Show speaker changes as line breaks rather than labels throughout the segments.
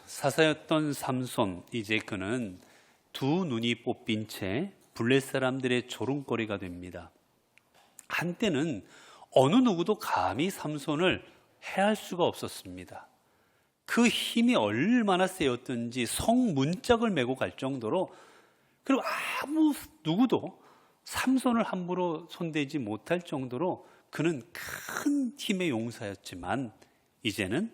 사사였던 삼손, 이제 그는 두 눈이 뽑힌 채 블레 사람들의 조롱거리가 됩니다. 한때는 어느 누구도 감히 삼손을 해할 수가 없었습니다. 그 힘이 얼마나 세였든지 성문짝을 메고 갈 정도로, 그리고 아무 누구도 삼손을 함부로 손대지 못할 정도로 그는 큰 힘의 용사였지만, 이제는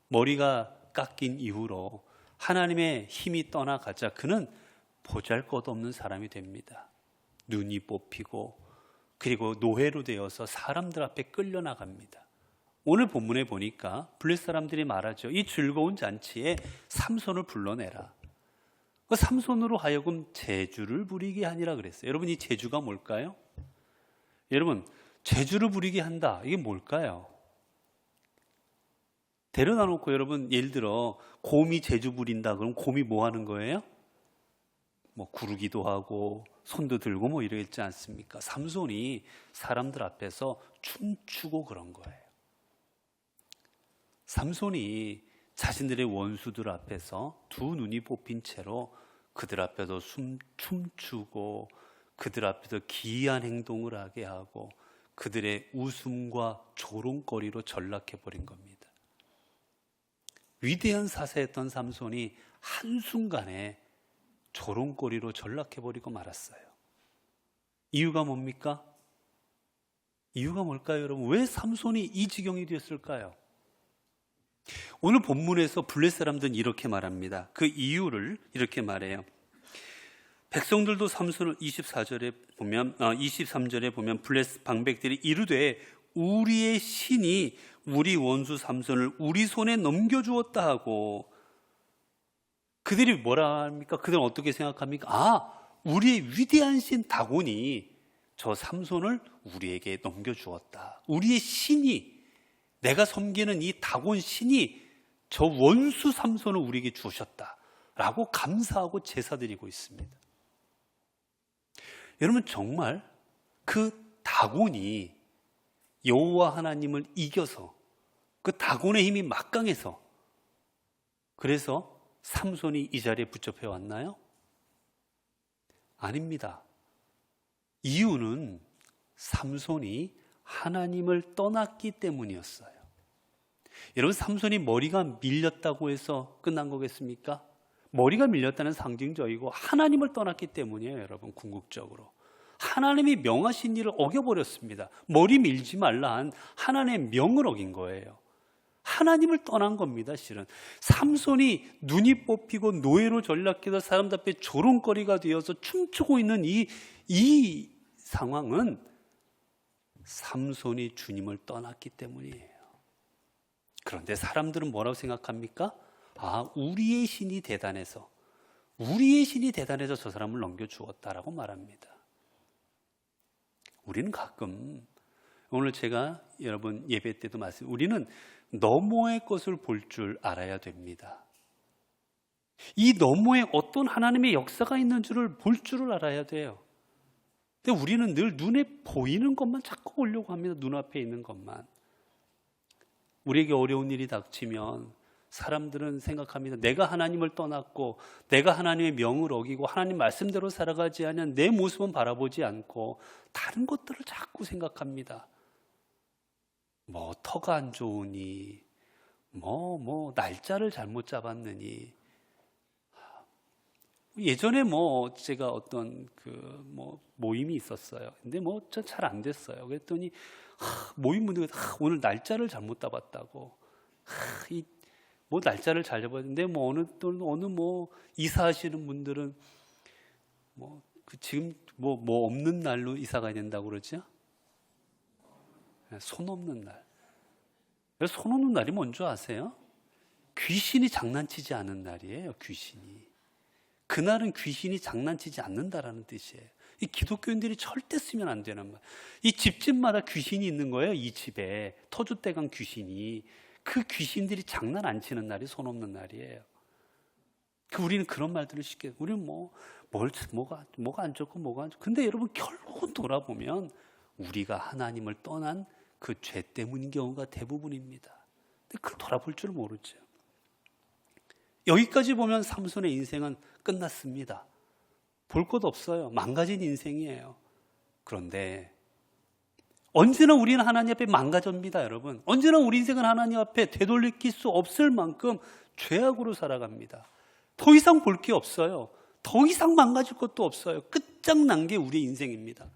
머리가 깎인 이후로 하나님의 힘이 떠나가자 그는 보잘것없는 사람이 됩니다. 눈이 뽑히고 그리고 노예로 되어서 사람들 앞에 끌려나갑니다. 오늘 본문에 보니까 블레 사람들이 말하죠. 이 즐거운 잔치에 삼손을 불러내라. 그 삼손으로 하여금 제주를 부리게 하니라 그랬어요. 여러분, 이 제주가 뭘까요? 여러분, 제주를 부리게 한다, 이게 뭘까요? 데려다 놓고 여러분, 예를 들어 곰이 제주 부린다 그럼 곰이 뭐 하는 거예요? 뭐 구르기도 하고 손도 들고 뭐 이러겠지 않습니까? 삼손이 사람들 앞에서 춤추고 그런 거예요. 삼손이 자신들의 원수들 앞에서 두 눈이 뽑힌 채로 그들 앞에서 춤추고 그들 앞에서 기이한 행동을 하게 하고 그들의 웃음과 조롱거리로 전락해버린 겁니다. 위대한 사사였던 삼손이 한순간에 조롱거리로 전락해버리고 말았어요. 이유가 뭡니까? 이유가 뭘까요, 여러분? 왜 삼손이 이 지경이 되었을까요? 오늘 본문에서 블레 사람들은 이렇게 말합니다. 그 이유를 이렇게 말해요. 백성들도 삼손을 23절에 보면 블레 방백들이 이르되 우리의 신이 우리 원수 삼손을 우리 손에 넘겨주었다 하고, 그들이 뭐라 합니까? 그들은 어떻게 생각합니까? 우리의 위대한 신 다곤이 저 삼손을 우리에게 넘겨주었다. 우리의 신이, 내가 섬기는 이 다곤 신이 저 원수 삼손을 우리에게 주셨다 라고 감사하고 제사드리고 있습니다. 여러분, 정말 그 다곤이 여호와 하나님을 이겨서, 그 다곤의 힘이 막강해서, 그래서 삼손이 이 자리에 붙잡혀 왔나요? 아닙니다. 이유는 삼손이 하나님을 떠났기 때문이었어요. 여러분, 삼손이 머리가 밀렸다고 해서 끝난 거겠습니까? 머리가 밀렸다는 상징적이고 하나님을 떠났기 때문이에요. 여러분, 궁극적으로 하나님이 명하신 일을 어겨버렸습니다. 머리 밀지 말라 한 하나님의 명을 어긴 거예요. 하나님을 떠난 겁니다. 실은 삼손이 눈이 뽑히고 노예로 전락해서 사람들 앞에 조롱거리가 되어서 춤추고 있는 이 상황은 삼손이 주님을 떠났기 때문이에요. 그런데 사람들은 뭐라고 생각합니까? 우리의 신이 대단해서 저 사람을 넘겨주었다라고 말합니다. 우리는 가끔, 오늘 제가 여러분 예배 때도 말씀, 우리는 너머의 것을 볼 줄 알아야 됩니다. 이 너머에 어떤 하나님의 역사가 있는 줄을 볼 줄을 알아야 돼요. 근데 우리는 늘 눈에 보이는 것만 자꾸 보려고 합니다. 눈앞에 있는 것만. 우리에게 어려운 일이 닥치면 사람들은 생각합니다. 내가 하나님을 떠났고 내가 하나님의 명을 어기고 하나님 말씀대로 살아가지 않으면 내 모습은 바라보지 않고 다른 것들을 자꾸 생각합니다. 뭐 터가 안 좋으니, 뭐 날짜를 잘못 잡았느니. 예전에 제가 어떤 모임이 있었어요. 근데 잘 안 됐어요. 그랬더니 모임 분들이 오늘 날짜를 잘못 잡았다고. 날짜를 잘 잡았는데 어느 이사하시는 분들은 지금 없는 날로 이사 가야 된다고 그러죠? 손 없는 날. 손 없는 날이 뭔지 아세요? 귀신이 장난치지 않은 날이에요. 귀신이. 그날은 귀신이 장난치지 않는다라는 뜻이에요. 이 기독교인들이 절대 쓰면 안 되는 말. 이 집집마다 귀신이 있는 거예요. 이 집에 터줏대감 귀신이. 그 귀신들이 장난 안 치는 날이 손 없는 날이에요. 우리는 그런 말들을 쉽게, 우리는 뭐가 안 좋고 뭐가 안 좋고. 근데 여러분, 결국은 돌아보면 우리가 하나님을 떠난 그 죄 때문인 경우가 대부분입니다. 근데 그걸 돌아볼 줄 모르죠. 여기까지 보면 삼손의 인생은 끝났습니다. 볼 것 없어요. 망가진 인생이에요. 그런데 언제나 우리는 하나님 앞에 망가집니다, 여러분. 언제나 우리 인생은 하나님 앞에 되돌릴 수 없을 만큼 죄악으로 살아갑니다. 더 이상 볼 게 없어요. 더 이상 망가질 것도 없어요. 끝장난 게 우리의 인생입니다.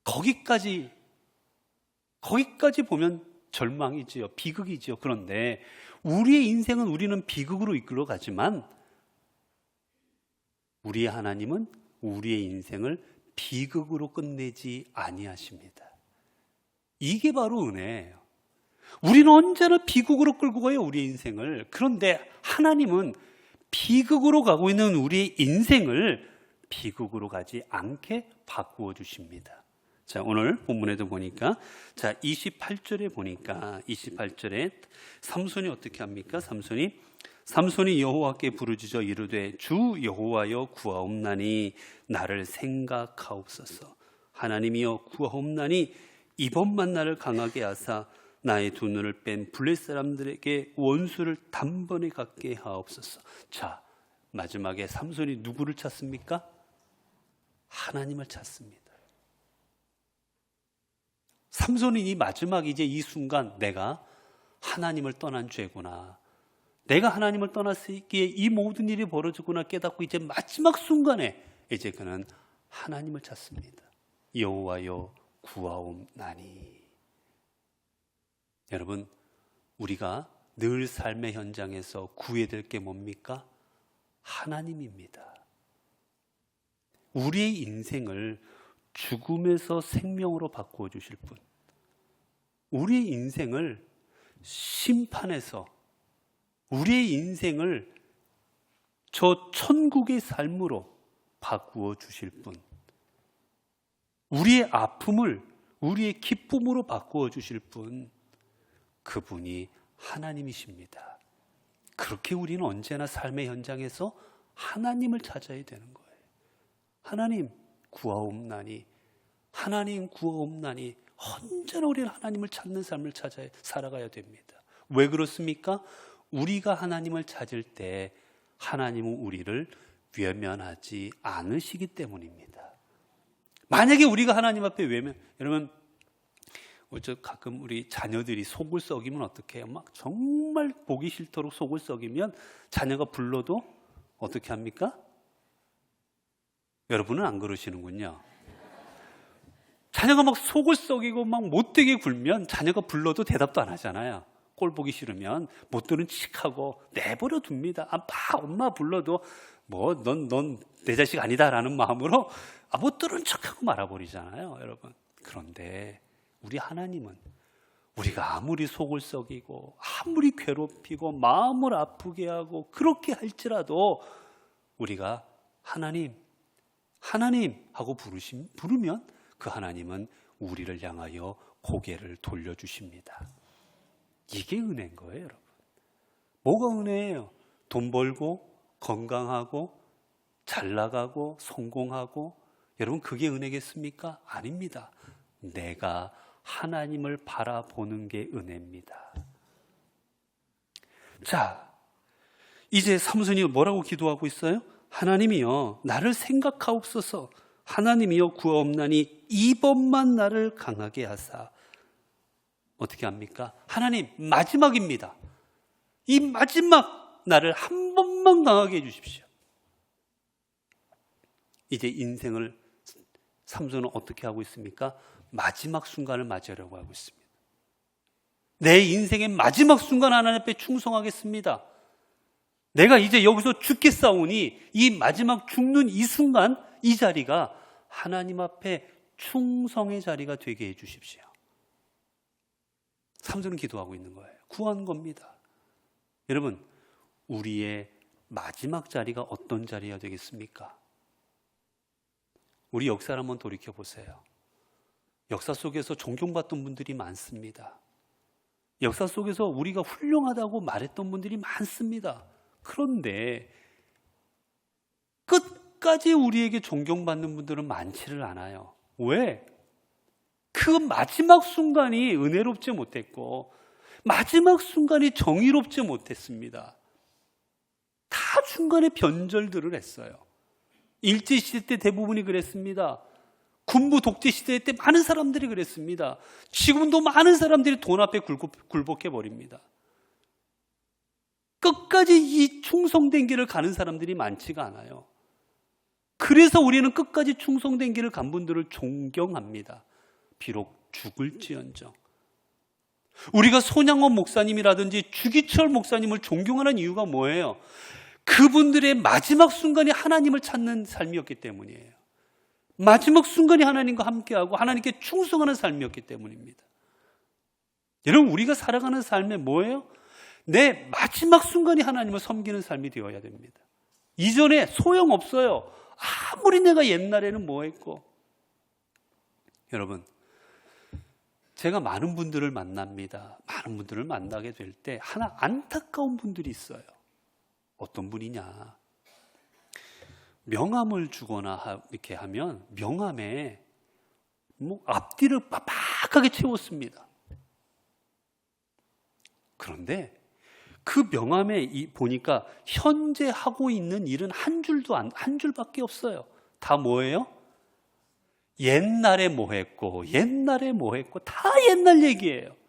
거기까지 보면 절망이지요. 비극이지요. 그런데 우리의 인생은 우리는 비극으로 이끌어 가지만 우리의 하나님은 우리의 인생을 비극으로 끝내지 아니하십니다. 이게 바로 은혜예요. 우리는 언제나 비극으로 끌고 가요, 우리의 인생을. 그런데 하나님은 비극으로 가고 있는 우리의 인생을 비극으로 가지 않게 바꾸어 주십니다. 자, 오늘 본문에도 보니까, 자, 28절에 보니까, 28절에 삼손이 어떻게 합니까? 삼손이 여호와께 부르짖어 이르되 주 여호와여 구하옵나니 나를 생각하옵소서. 하나님이여 구하옵나니 이번만 나를 강하게 하사 나의 두 눈을 뺀 블레 사람들에게 원수를 단번에 갖게 하옵소서. 자, 마지막에 삼손이 누구를 찾습니까? 하나님을 찾습니다. 삼손이 이 마지막 이제 이 순간 내가 하나님을 떠난 죄구나. 내가 하나님을 떠났기에 이 모든 일이 벌어지구나 깨닫고 이제 마지막 순간에 이제 그는 하나님을 찾습니다. 여호와여 구하옵나니. 여러분, 우리가 늘 삶의 현장에서 구해야 될 게 뭡니까? 하나님입니다. 우리의 인생을 죽음에서 생명으로 바꾸어 주실 분, 우리의 인생을 심판에서 우리의 인생을 저 천국의 삶으로 바꾸어 주실 분, 우리의 아픔을 우리의 기쁨으로 바꾸어 주실 분, 그분이 하나님이십니다. 그렇게 우리는 언제나 삶의 현장에서 하나님을 찾아야 되는 거예요. 하나님 구하옵나니, 하나님 구하옵나니. 언제나 우리는 하나님을 찾는 삶을 찾아 살아가야 됩니다. 왜 그렇습니까? 우리가 하나님을 찾을 때 하나님은 우리를 외면하지 않으시기 때문입니다. 만약에 우리가 하나님 앞에 여러분, 가끔 우리 자녀들이 속을 썩이면 어떻게 해요? 막 정말 보기 싫도록 속을 썩이면 자녀가 불러도 어떻게 합니까? 여러분은 안 그러시는군요. 자녀가 막 속을 썩이고 막 못되게 굴면 자녀가 불러도 대답도 안 하잖아요. 꼴 보기 싫으면 못 들은 척하고 내버려 둡니다. 엄마 불러도 넌 내 자식 아니다라는 마음으로 못 들은 척하고 말아버리잖아요, 여러분. 그런데 우리 하나님은 우리가 아무리 속을 썩이고 아무리 괴롭히고 마음을 아프게 하고 그렇게 할지라도 우리가 하나님 하고 부르면 그 하나님은 우리를 향하여 고개를 돌려주십니다. 이게 은혜인 거예요, 여러분. 뭐가 은혜예요? 돈 벌고 건강하고 잘 나가고 성공하고, 여러분 그게 은혜겠습니까? 아닙니다. 내가 하나님을 바라보는 게 은혜입니다. 자, 이제 삼손이 뭐라고 기도하고 있어요? 하나님이여 나를 생각하옵소서. 하나님이여 구하옵나니 이번만 나를 강하게 하사. 어떻게 합니까? 하나님, 마지막입니다. 이 마지막 나를 한 번만 강하게 해주십시오. 이제 인생을 삼손은 어떻게 하고 있습니까? 마지막 순간을 맞이하려고 하고 있습니다. 내 인생의 마지막 순간 하나님 앞에 충성하겠습니다. 내가 이제 여기서 죽겠사오니 이 마지막 죽는 이 순간, 이 자리가 하나님 앞에 충성의 자리가 되게 해 주십시오. 삼손은 기도하고 있는 거예요. 구한 겁니다. 여러분, 우리의 마지막 자리가 어떤 자리가 되겠습니까? 우리 역사를 한번 돌이켜 보세요. 역사 속에서 존경받던 분들이 많습니다. 역사 속에서 우리가 훌륭하다고 말했던 분들이 많습니다. 그런데 끝까지 우리에게 존경받는 분들은 많지를 않아요. 왜? 그 마지막 순간이 은혜롭지 못했고 마지막 순간이 정의롭지 못했습니다. 한순간에 변절들을 했어요. 일제시대 때 대부분이 그랬습니다. 군부 독재 시대 때 많은 사람들이 그랬습니다. 지금도 많은 사람들이 돈 앞에 굴복해 버립니다. 끝까지 이 충성된 길을 가는 사람들이 많지가 않아요. 그래서 우리는 끝까지 충성된 길을 간 분들을 존경합니다. 비록 죽을지언정. 우리가 손양원 목사님이라든지 주기철 목사님을 존경하는 이유가 뭐예요? 그분들의 마지막 순간이 하나님을 찾는 삶이었기 때문이에요. 마지막 순간이 하나님과 함께하고 하나님께 충성하는 삶이었기 때문입니다. 여러분, 우리가 살아가는 삶에 뭐예요? 내 마지막 순간이 하나님을 섬기는 삶이 되어야 됩니다. 이전에 소용없어요. 아무리 내가 옛날에는 뭐 했고. 여러분, 제가 많은 분들을 만납니다. 많은 분들을 만나게 될 때 하나 안타까운 분들이 있어요. 어떤 분이냐? 명함을 주거나 이렇게 하면 명함에 앞뒤를 빡빡하게 채웠습니다. 그런데 그 명함에 보니까 현재 하고 있는 일은 한 줄밖에 없어요. 다 뭐예요? 옛날에 뭐 했고 다 옛날 얘기예요.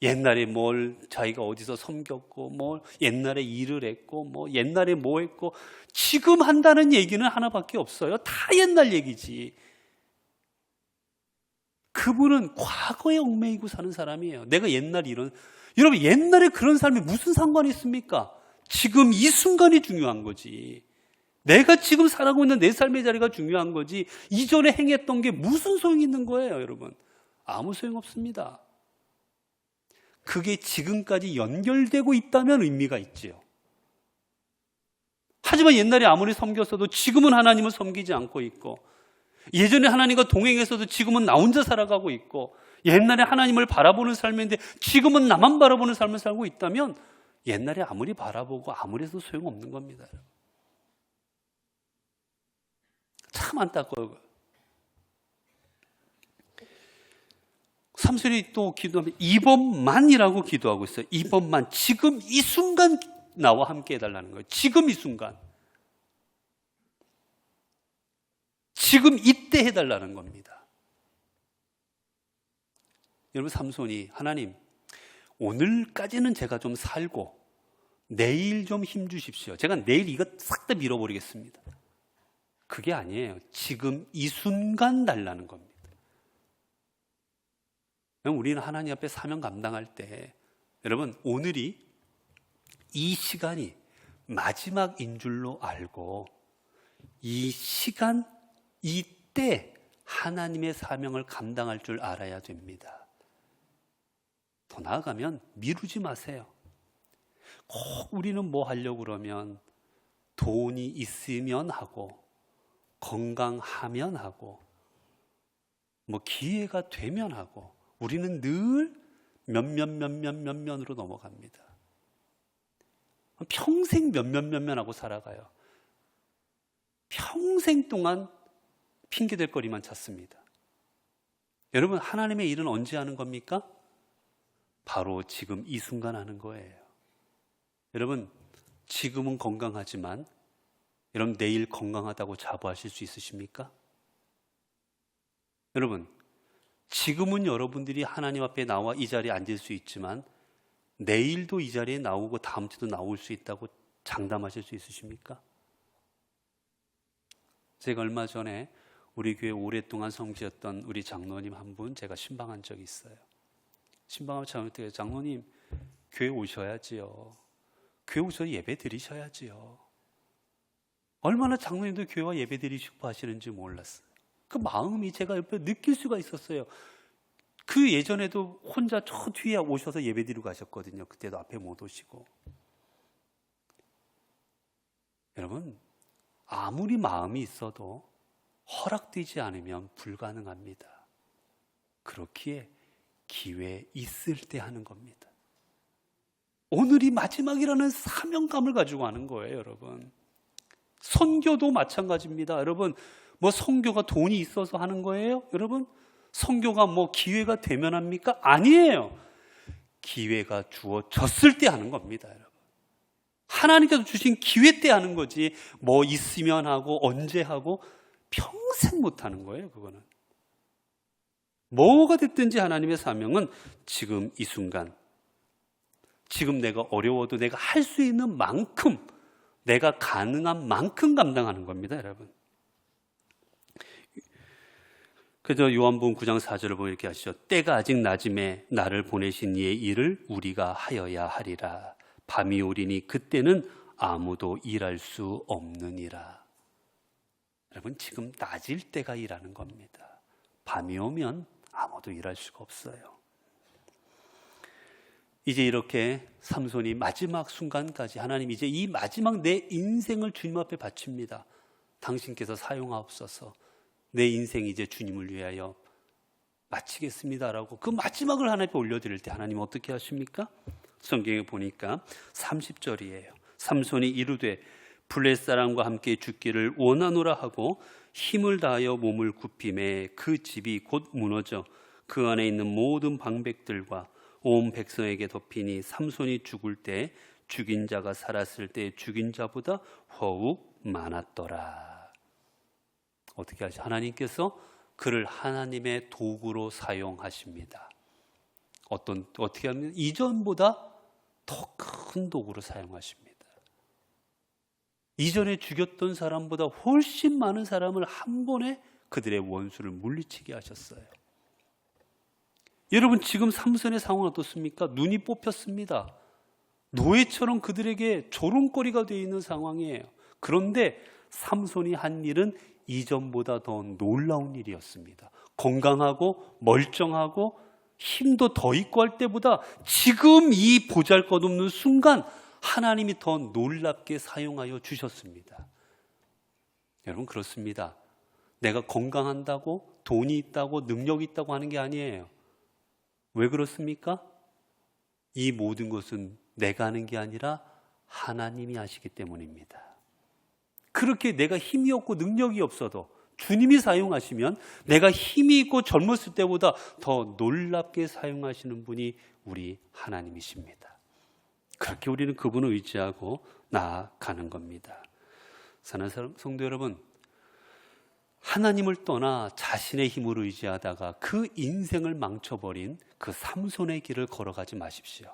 옛날에 뭘 자기가 어디서 섬겼고 뭘 옛날에 일을 했고 뭐 옛날에 뭐 했고 지금 한다는 얘기는 하나밖에 없어요. 다 옛날 얘기지. 그분은 과거에 얽매이고 사는 사람이에요. 내가 옛날 여러분, 옛날에 그런 삶이 무슨 상관이 있습니까? 지금 이 순간이 중요한 거지. 내가 지금 살아가고 있는 내 삶의 자리가 중요한 거지. 이전에 행했던 게 무슨 소용이 있는 거예요, 여러분? 아무 소용없습니다. 그게 지금까지 연결되고 있다면 의미가 있지요. 하지만 옛날에 아무리 섬겼어도 지금은 하나님을 섬기지 않고 있고, 예전에 하나님과 동행했어도 지금은 나 혼자 살아가고 있고, 옛날에 하나님을 바라보는 삶인데 지금은 나만 바라보는 삶을 살고 있다면 옛날에 아무리 바라보고 아무리 해도 소용없는 겁니다. 참 안타까워요. 삼순이 또 기도하면 이번만이라고 기도하고 있어요. 이번만, 지금 이 순간 나와 함께 해달라는 거예요. 지금 이 순간, 지금 이때 해달라는 겁니다. 여러분, 삼손이 하나님, 오늘까지는 제가 좀 살고 내일 좀 힘 주십시오. 제가 내일 이거 싹 다 밀어버리겠습니다. 그게 아니에요. 지금 이 순간 달라는 겁니다. 우리는 하나님 앞에 사명 감당할 때, 여러분, 오늘이 이 시간이 마지막인 줄로 알고 이 시간, 이때 하나님의 사명을 감당할 줄 알아야 됩니다. 더 나아가면 미루지 마세요. 꼭 우리는 뭐 하려고 그러면 돈이 있으면 하고 건강하면 하고 뭐 기회가 되면 하고 우리는 늘 몇몇으로 넘어갑니다. 평생 몇몇 하고 살아가요. 평생 동안 핑계댈 거리만 찾습니다. 여러분, 하나님의 일은 언제 하는 겁니까? 바로 지금 이 순간 하는 거예요. 여러분, 지금은 건강하지만 여러분, 내일 건강하다고 자부하실 수 있으십니까? 여러분, 지금은 여러분들이 하나님 앞에 나와 이 자리에 앉을 수 있지만 내일도 이 자리에 나오고 다음 주도 나올 수 있다고 장담하실 수 있으십니까? 제가 얼마 전에 우리 교회 오랫동안 성지였던 우리 장로님 한 분 제가 신방한 적이 있어요. 신방하면 장로님 교회 오셔야지요. 교회 오셔서 예배 드리셔야지요. 얼마나 장로님도 교회와 예배 드리시고 하시는지 몰랐어요. 그 마음이 제가 옆에 느낄 수가 있었어요. 그 예전에도 혼자 저 뒤에 오셔서 예배 드리고 가셨거든요. 그때도 앞에 못 오시고. 여러분, 아무리 마음이 있어도 허락되지 않으면 불가능합니다. 그렇기에 기회 있을 때 하는 겁니다. 오늘이 마지막이라는 사명감을 가지고 하는 거예요, 여러분. 선교도 마찬가지입니다. 여러분, 뭐 선교가 돈이 있어서 하는 거예요? 여러분, 선교가 뭐 기회가 되면 합니까? 아니에요. 기회가 주어졌을 때 하는 겁니다, 여러분. 하나님께서 주신 기회 때 하는 거지, 뭐 있으면 하고 언제 하고 평생 못 하는 거예요. 그거는 뭐가 됐든지 하나님의 사명은 지금 이 순간, 지금 내가 어려워도 내가 할 수 있는 만큼, 내가 가능한 만큼 감당하는 겁니다, 여러분. 그래서 요한복음 9장 4절을 보면 이렇게 하시죠. 때가 아직 낮음에 나를 보내신 이의 일을 우리가 하여야 하리라. 밤이 오리니 그때는 아무도 일할 수 없느니라. 여러분, 지금 낮일 때가 일하는 겁니다. 밤이 오면 아무도 일할 수가 없어요. 이제 이렇게 삼손이 마지막 순간까지 하나님, 이제 이 마지막 내 인생을 주님 앞에 바칩니다. 당신께서 사용하옵소서. 내 인생 이제 주님을 위하여 마치겠습니다라고 그 마지막을 하나님 앞에 올려드릴 때 하나님 어떻게 하십니까? 성경에 보니까 30절이에요. 삼손이 이르되 블레셋 사람과 함께 죽기를 원하노라 하고 힘을 다하여 몸을 굽힘에 그 집이 곧 무너져 그 안에 있는 모든 방백들과 온 백성에게 덮이니 삼손이 죽을 때 죽인 자가 살았을 때 죽인 자보다 더욱 많았더라. 어떻게 하시? 하나님께서 그를 하나님의 도구로 사용하십니다. 어떻게 하면 이전보다 더 큰 도구로 사용하십니다. 이전에 죽였던 사람보다 훨씬 많은 사람을 한 번에 그들의 원수를 물리치게 하셨어요. 여러분, 지금 삼손의 상황은 어떻습니까? 눈이 뽑혔습니다. 노예처럼 그들에게 조롱거리가 되어 있는 상황이에요. 그런데 삼손이 한 일은 이전보다 더 놀라운 일이었습니다. 건강하고 멀쩡하고 힘도 더 있고 할 때보다 지금 이 보잘것없는 순간 하나님이 더 놀랍게 사용하여 주셨습니다. 여러분, 그렇습니다. 내가 건강한다고, 돈이 있다고, 능력이 있다고 하는 게 아니에요. 왜 그렇습니까? 이 모든 것은 내가 하는 게 아니라 하나님이 하시기 때문입니다. 그렇게 내가 힘이 없고 능력이 없어도 주님이 사용하시면 내가 힘이 있고 젊었을 때보다 더 놀랍게 사용하시는 분이 우리 하나님이십니다. 그렇게 우리는 그분을 의지하고 나아가는 겁니다. 사랑하는 성도 여러분, 하나님을 떠나 자신의 힘으로 의지하다가 그 인생을 망쳐버린 그 삼손의 길을 걸어가지 마십시오.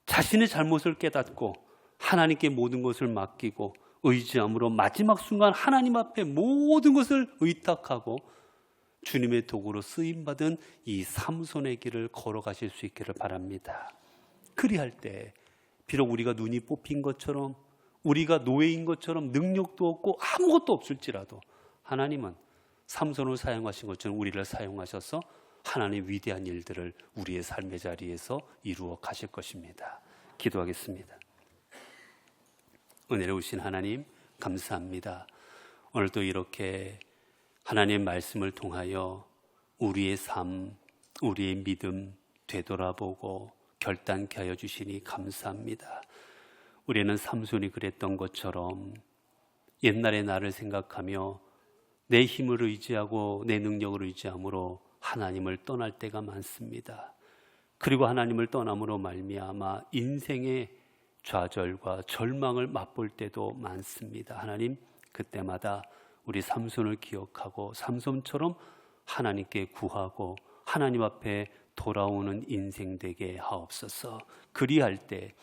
자신의 잘못을 깨닫고 하나님께 모든 것을 맡기고 의지함으로 마지막 순간 하나님 앞에 모든 것을 의탁하고 주님의 도구로 쓰임받은 이 삼손의 길을 걸어가실 수 있기를 바랍니다. 그리할 때 비록 우리가 눈이 뽑힌 것처럼, 우리가 노예인 것처럼 능력도 없고 아무것도 없을지라도 하나님은 삼손을 사용하신 것처럼 우리를 사용하셔서 하나님의 위대한 일들을 우리의 삶의 자리에서 이루어 가실 것입니다. 기도하겠습니다. 은혜로우신 하나님, 감사합니다. 오늘도 이렇게 하나님의 말씀을 통하여 우리의 삶, 우리의 믿음 되돌아보고 결단케 하여 주시니 감사합니다. 우리는 삼손이 그랬던 것처럼 옛날의 나를 생각하며 내 힘을 의지하고 내 능력을 의지함으로 하나님을 떠날 때가 많습니다. 그리고 하나님을 떠남으로 말미암아 인생의 좌절과 절망을 맛볼 때도 많습니다. 하나님, 그때마다 우리 삼손을 기억하고 삼손처럼 하나님께 구하고 하나님 앞에 돌아오는 인생 되게 하옵소서. 그리할 때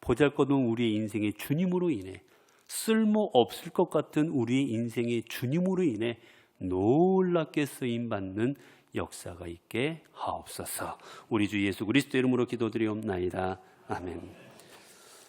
보잘것없는 우리의 인생의 주님으로 인해, 쓸모없을 것 같은 우리의 인생의 주님으로 인해 놀랍게 쓰임받는 역사가 있게 하옵소서. 우리 주 예수 그리스도 이름으로 기도드리옵나이다. 아멘.